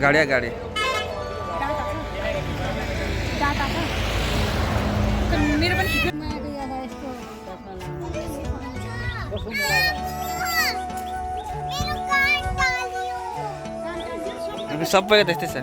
गाड्या गाडी सबैको त्यस्तै छ।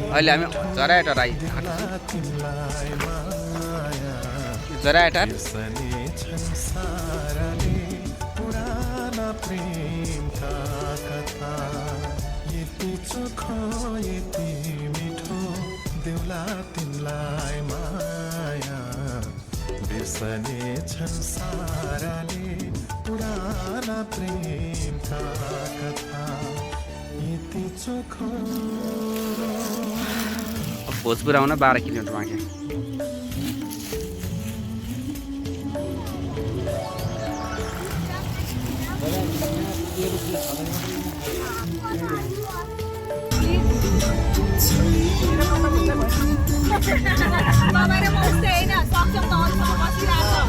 अहिले हामी झराएटा राई झराएटा देउला तिमलाई माया बिर्सने छन् साराले पुराना प्रेमका कथा यति चोखो। भोजपुर आउन 12 किलोमिटर बाँकी। बाबाले मस्ते हैन सक्छम त अरूसँग बसिरहेको छ।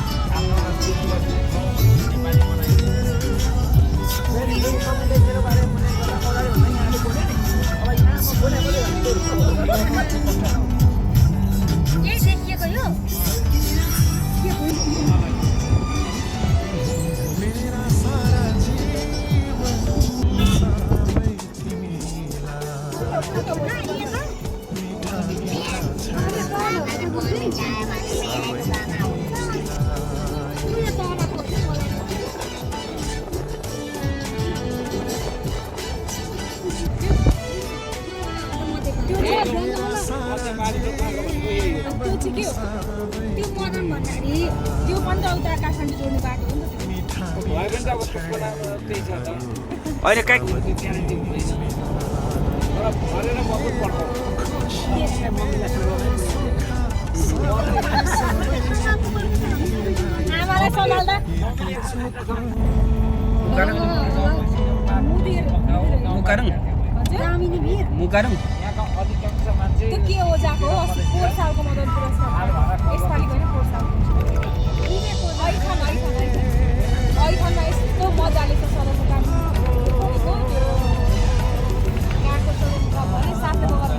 यही देखिएको यो त्यो मदन भन्दाखेरि त्यो पनि त उता काठमाडौँ जोड्ने बाटो हो नि त। अहिले कहाँ आमालाई सम्हाल्दा मुकारङ त्यो के हो जाको हो 4 सालको मदन पुरस्कार यसपालिको होइन 4 सालको ऐथनमा यस्तो मजाले छ सदरमुकाम गरेको त्यो यहाँको सदरमुकाम भने साथै बगर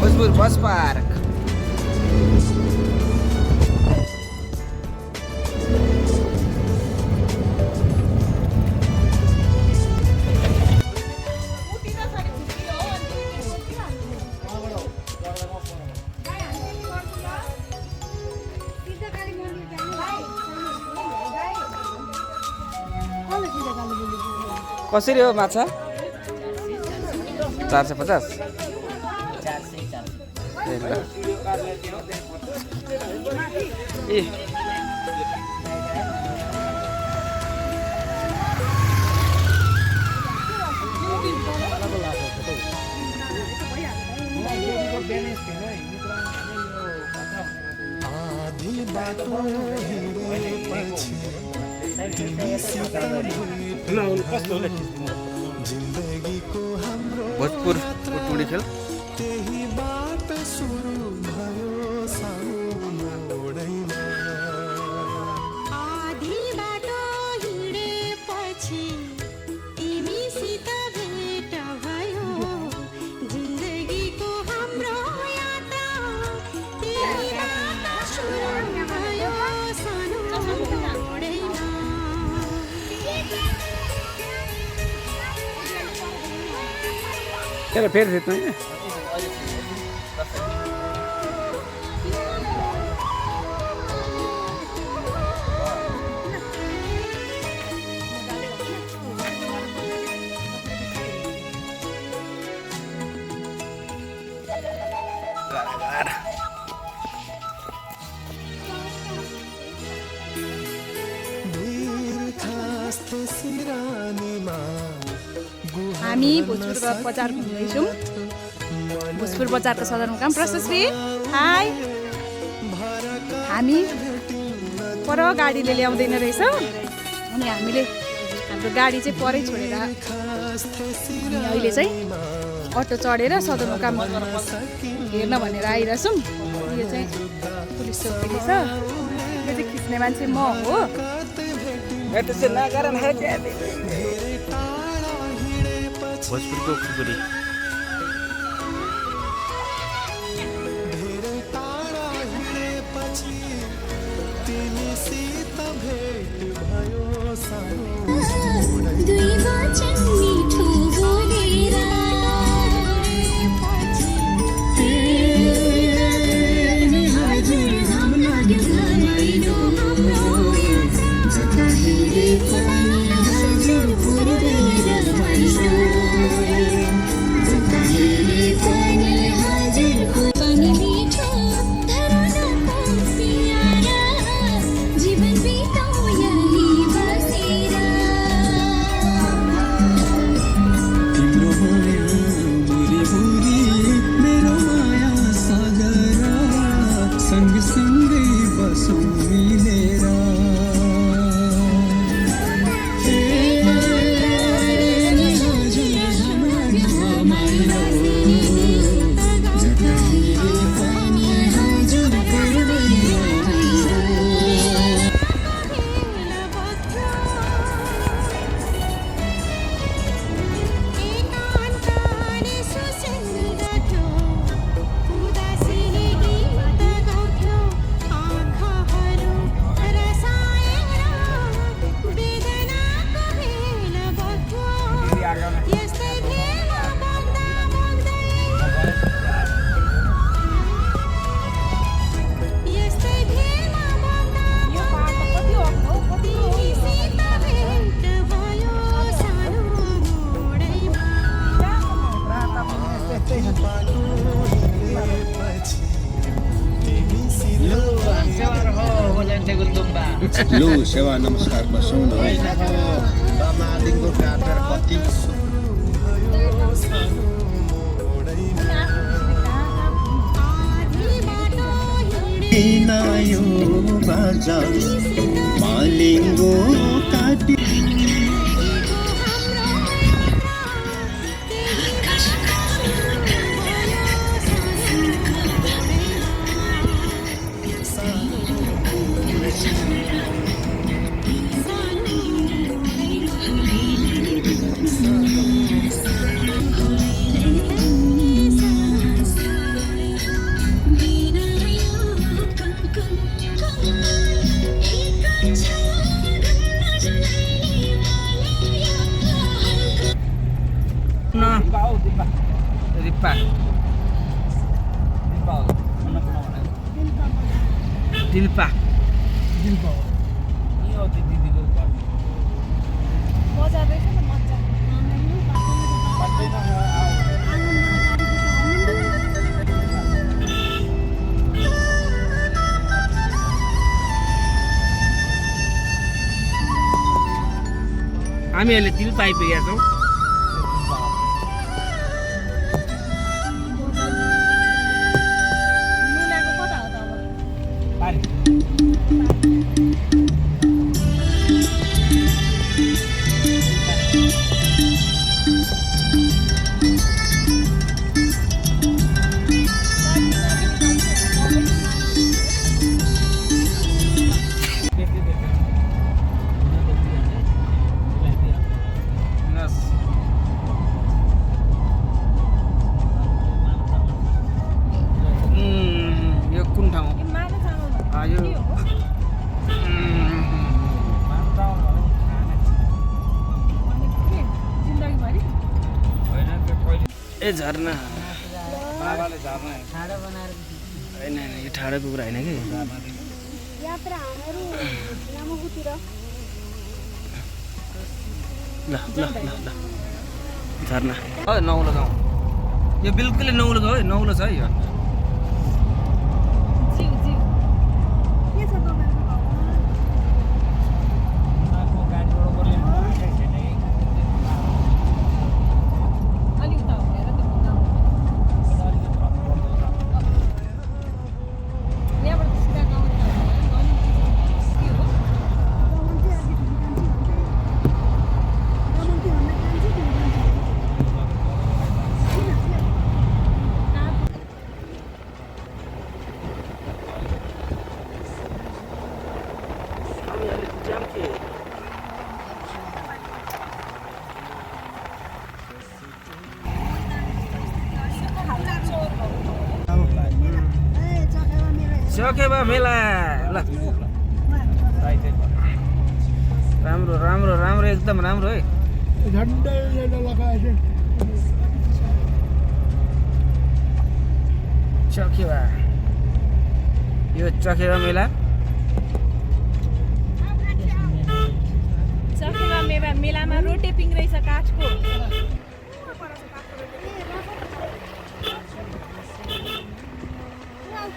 भोजपुर बस पार्क। कसरी हो माछा? 450 ए आधी बाटो हिँडेपछि तिमीसित भेट जिन्दगीको हाम्रो भोजपुर टुडी खेल त्यही बात सुरु भयो सानो मोडैमा आधी बाटो हिँडेपछि तिमीसित भेट भयो जिन्दगीको हाम्रो यात्रा त्यही बात सुरु भयो सानो मोडैमा तेरा फेरि फेरि होइन हामी भोजपुर बजार घुम्दैछौँ भोजपुर बजारको सदरमुकाम प्रशस्ती हाई हामी पर गाडीले ल्याउँदैन रहेछ अनि हामीले हाम्रो गाडी चाहिँ परै छोडेर अनि अहिले चाहिँ अटो चढेर सदरमुकाम हेर्न भनेर आइरहेछौँ यो चाहिँ पुलिस चौकी छ यो चाहिँ खिच्ने मान्छे म हो भोजपुरको खुकुरी धेरै टाढा हिँडेपछि तिमीसित भेट भयो सानो दुई वचन मिठो बोलेर हजुर घाम लाग्यो घरैलो हाम्रो जता हेरे पनि हजुर पुर्दैन भइसो जता हेरे पनि हजुरको पनि मिठो धरनको प्यारा जीवन बिताऊ यही बसेर तिम्रो माया बुरी बुरी मेरो माया सागर सँगसँगै बसौँ मिलेर लो सेवा नमस्कार बसौँ न दमादिङको काटेर कति यो बाजा मालिङ्गो काटी रिप्पा दिल्पा बजार रहेछ नि मजा हामीहरूले तिल पाइपुगेका छौँ। नुनाको कता हो त अब? यो कुन ठाउँ यो माने चामल भन्ने यो के हो? भनेको के? जिन्दगीभरि? ए झरना होइन यो ठाडो कुकुर होइन कि यात्रा हामीहरू लामोतिर ल ल ल ल झरना नौलो गाउँ यो बिल्कुलै नौलो गाउँ है नौलो छ है यो जिउ जिउ के छ तपाईँको घरमा? अलि उता हुँदैन त गाउँ। यहाँबाट त सिधा गाउँ त हुँदैन। के हो? रमन्ती अघि ठुलो कान्छी भन्छ। रमन्ती भन्दा कान्छी ठुलो कान्छी। ए चखेवा मेरो सकेबा मेला ल राम्रो राम्रो राम्रो एकदम राम्रो है चखेवा यो चखेवा मेला चखेवा मेलामा रोटेपिङ रहेछ काठको।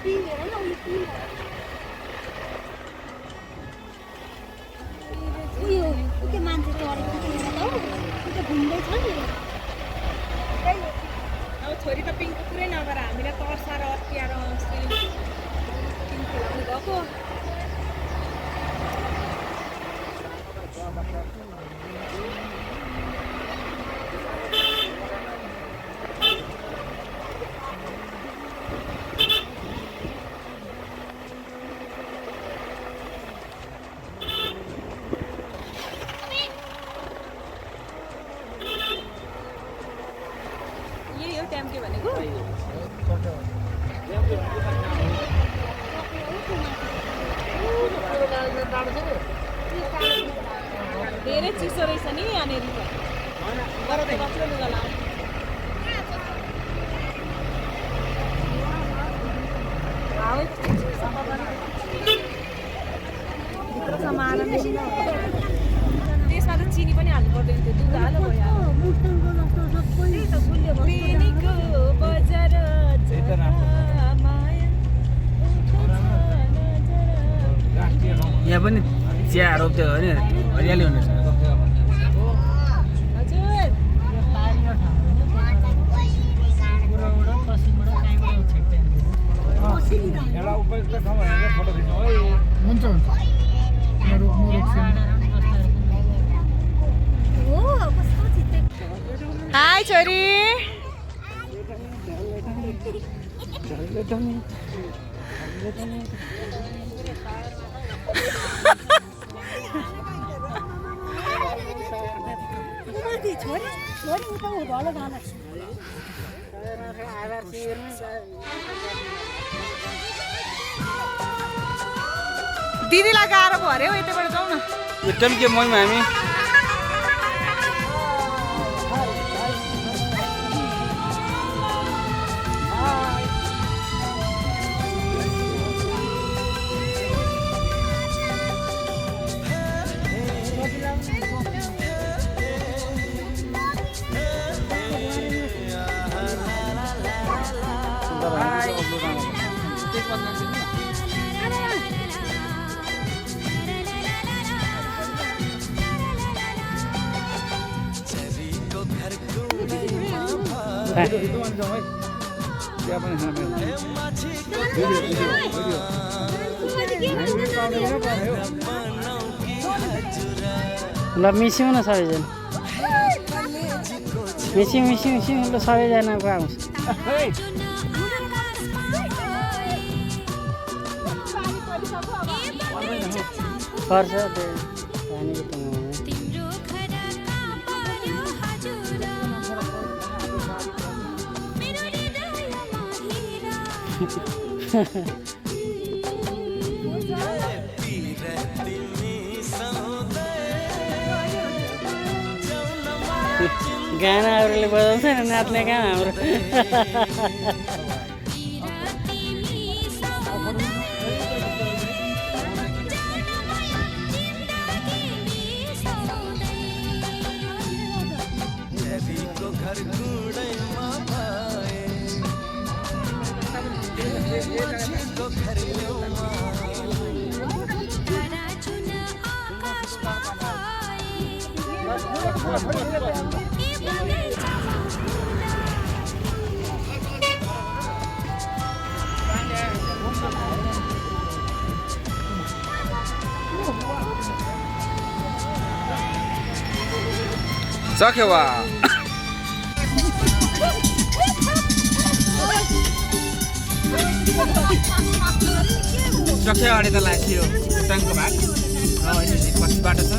पिङ हेर न उयो पिङ उयो त्यो मान्छे चढेको थियो त हौ त्यो घुम्दैछ नि अब छोरी त पिङको कुरै नगर हामीलाई तर्सा र अत्याएर अस्ति पिङ खेलाउनु गएको। यही हो ट्याम्के भनेको? धेरै चिसो रहेछ नि यहाँनिर त। गएर त कत्रो लुगा लाउनु। हावै सफा गरेर भित्रसम्म आएर त्यसमा त चिनी पनि हाल्नु पर्दैन थियो दुध हाल्नु भयो। मुस्ताङको जस्तो सबै बेनीको बजार माया यहाँ पनि चिया रोप्थ्यो भने हरियाली हुनेछ हजुर हो कस्तो चित्ते हाई छोरी उमाथि छोरी छोरी उता भलो जान दिदीलाई गाह्रो भयो अरे हौ यतैबाट जाउँ न। यो टम्के महीमा हामी ल मिस्यौँ न सबैजना मिस्यौँ ल सबैजनाको आउँछ पर्छ त्यो पानीको टुङ्गामा गानाहरूले बजाउँछ नि नाच्ने काम हाम्रो सक्यो वा सक्यो अरे त लाग्यो टाङको भाग पछि बाटो छ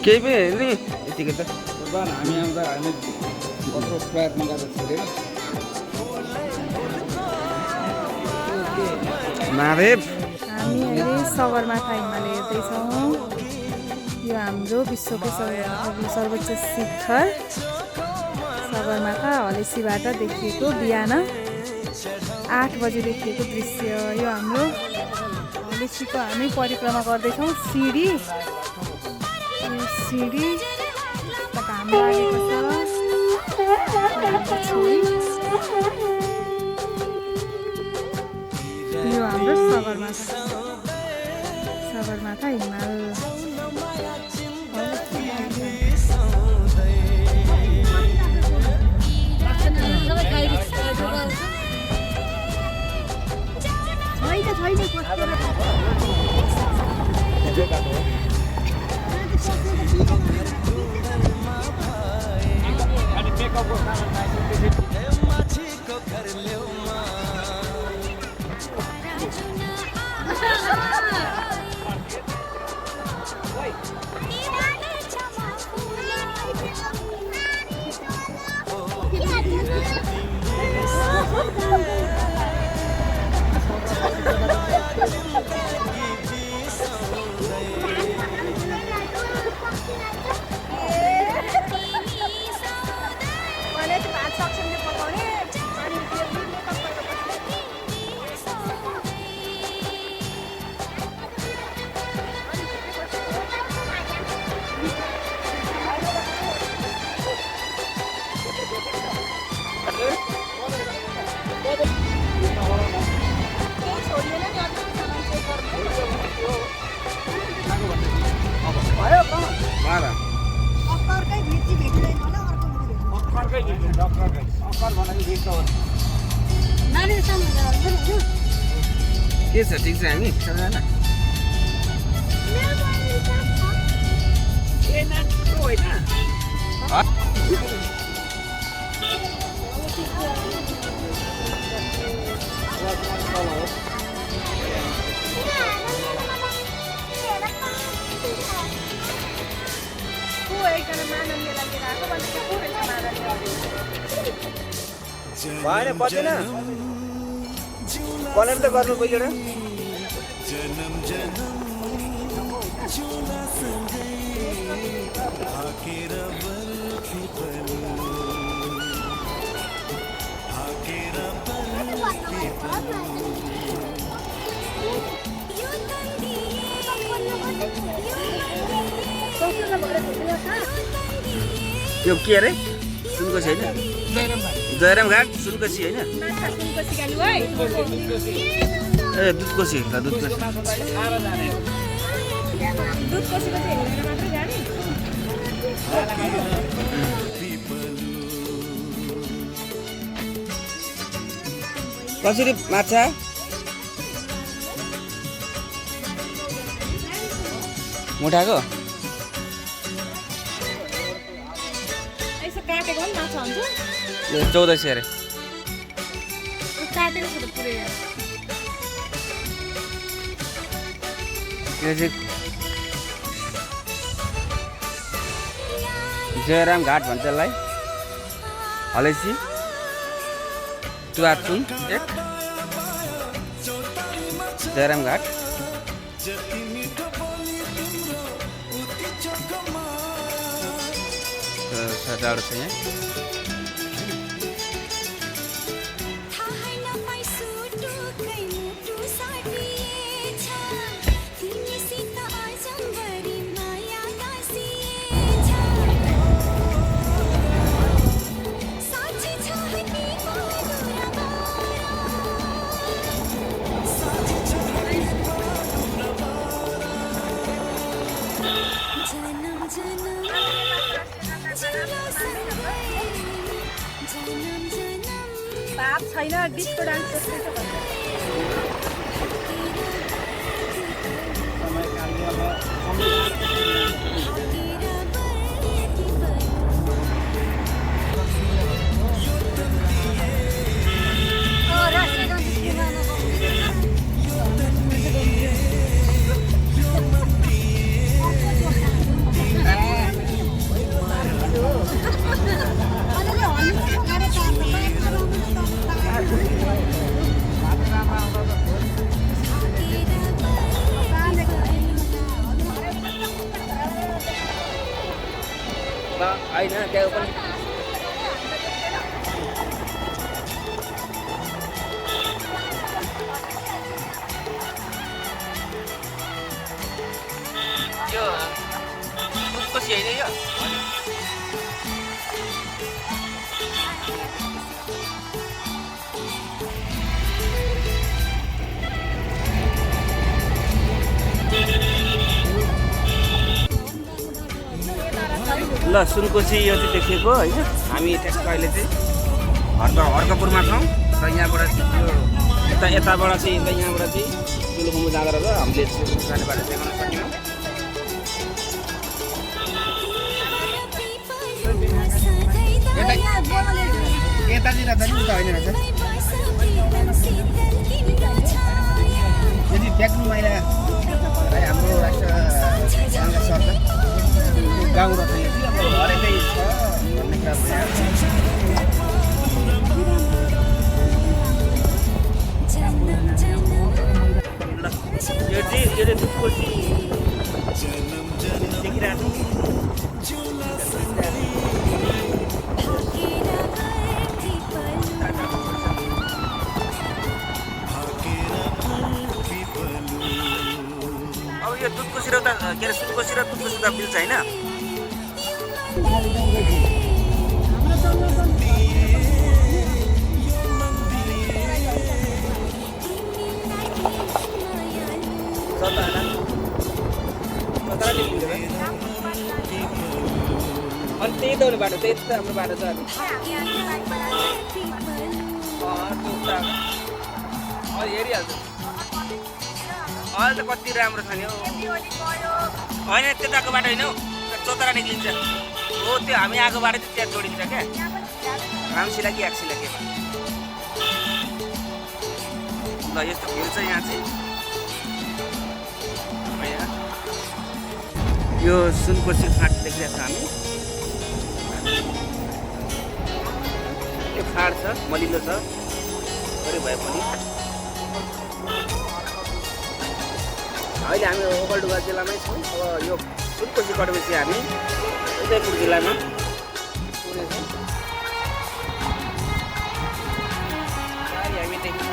केही पनि हेर्ने यतिकै त हामी आउँदा हामी कत्रो प्रयत्न गर्दा महादेव हामी अहिले सगरमाथा हिमाल हेर्दैछौँ यो हाम्रो विश्वको सर्वोच्च शिखर सगरमाथा हलेसीबाट देखिएको बिहान 8 बजे देखिएको दृश्य यो हाम्रो हलेसीको हामी परिक्रमा गर्दैछौँ सिडी घाम लागेको छ यो हाम्रो सगरमाथा हिमाल नानी सामने जानु पनि होइन के छ ठिक छ हामी सबैजना भएन पर्दैन कलेज त गर्नु पहिले र जन्म जन्म झूला संगे हाकेरा बर्फी पलू हाकेरा बर्फी पलू यो के अरे सुनकोसी होइन जयराम घाट सुनकोसी होइन ए दुधकोसी त दुधकोसी कसरी माछा मुठाको काटेको पनि माछा हुन्छ 1400 अरे काटेको छ त पुरै यो चाहिँ जयराम घाट भन्छ यसलाई हलेसी टुवाचुङ एक जयराम घाट टाढो छ यहाँ बाप छैन डिस्को डान्स होइन त्यहाँ पनि यो दुधकोसी होइन यो ल सुनकोसी यो चाहिँ देखिएको होइन हामी त्यसको अहिले चाहिँ हर्कपुरमा छौँ र यहाँबाट यो यताबाट चाहिँ यहाँबाट चाहिँ तुलुखुम्बु जाँदा रहेछ हामीले जाने बाटो देखाउन सकेनौँ यतातिर त नि त होइन रहेछ यदि फ्याक्नु मैला हाम्रो राष्ट्र सर्छ गाउँ रहेछ यो चाहिँ अब घरै चाहिँ छ भन्ने कुरा यो चाहिँ दुधकोसी देखिरहेको अब यो दुधकोसी र के अरे सुनकोसी र दुधकोसी त मिल्छ होइन अनि त्यही त हो बाटो, त्यही त हाम्रो बाटो छ अनि हेरिहाल्छु अहिले त कति राम्रो छ नि हौ होइन त्यताको बाटो होइन हौ चौतारा निक्लिन्छ हो त्यो हामी आएको बाटो चाहिँ त्यहाँ जोडिन्छ क्या रामशिला कि एक्सिला के ल यस्तो भिउ छ यहाँ चाहिँ यो सुनकोशी फाँट देखिरहेको छ हामी यो फाँट छ मलिलो छ अरे भए पनि अहिले हामी ओखलढुङ्गा जिल्लामै छौँ अब यो सुनकोशी कटेपछि हामी उदयपुर जिल्लामा पुग्नेछौँ हामी देखि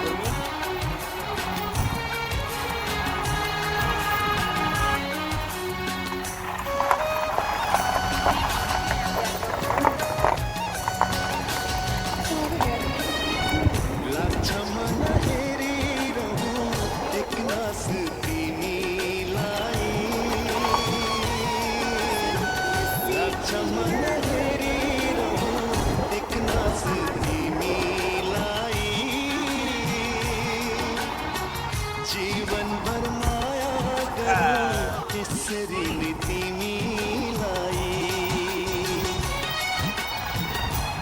जीवन भर माया करूं त्यसरी नि तिमीलाई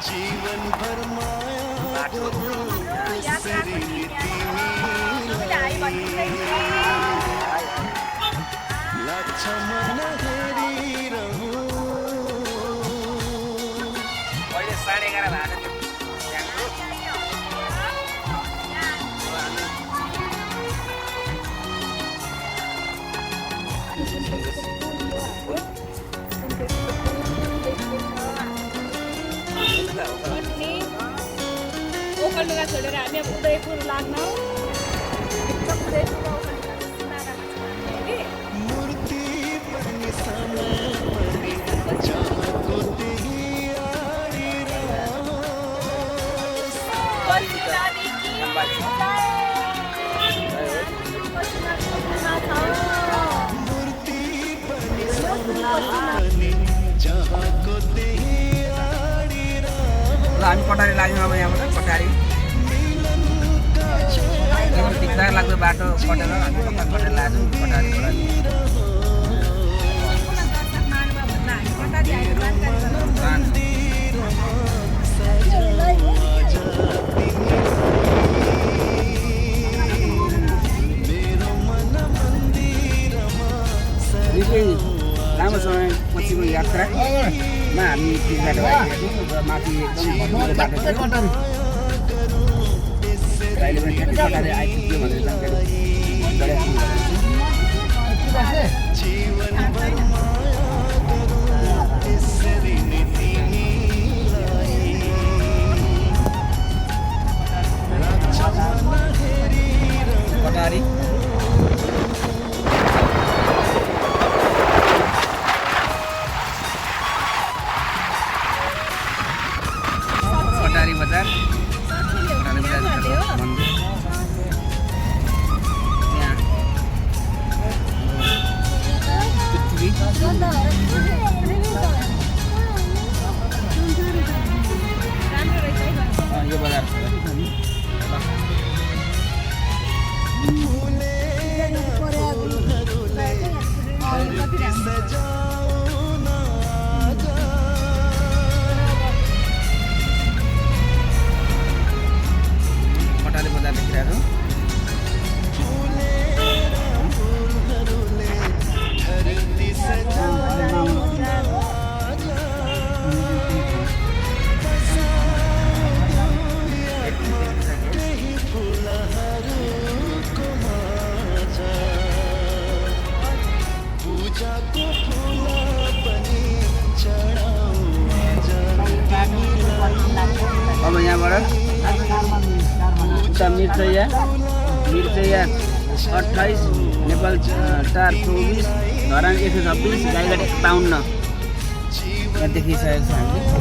जीवन भर माया करूं त्यसरी नि तिमीलाई लक्ष्मण हेरिरहूं अहिले 11:30 भएको ओखलढुङ्गा छोडेर हामी अब उदयपुर लाग्न मूर्ति पनि समय पनि जहाँको त्यही मूर्ति पनि पनि जहाँको त्यही ल हामी कटारी लाग्यौँ अब यहाँबाट कटारी ठिकठाक लाग्दो बाटो कटेर हामी कटारी लाग्छौँ कटारीबाट लामो समयपछिको यात्रामा हामी बाटो आइरहेको र माथि एकदम बाटो थियो अहिले पनि कटारी आइपुग्यो भनेर जानकारी कटारी बजार मन्दिर यहाँ यो बजार कटारी बजार देखिरहेको अब यहाँबाट उता मिर्चैया 28 नेपाल 424 धरान 126 गाईघाट 51 यहाँ देखिसकेको छ हामीले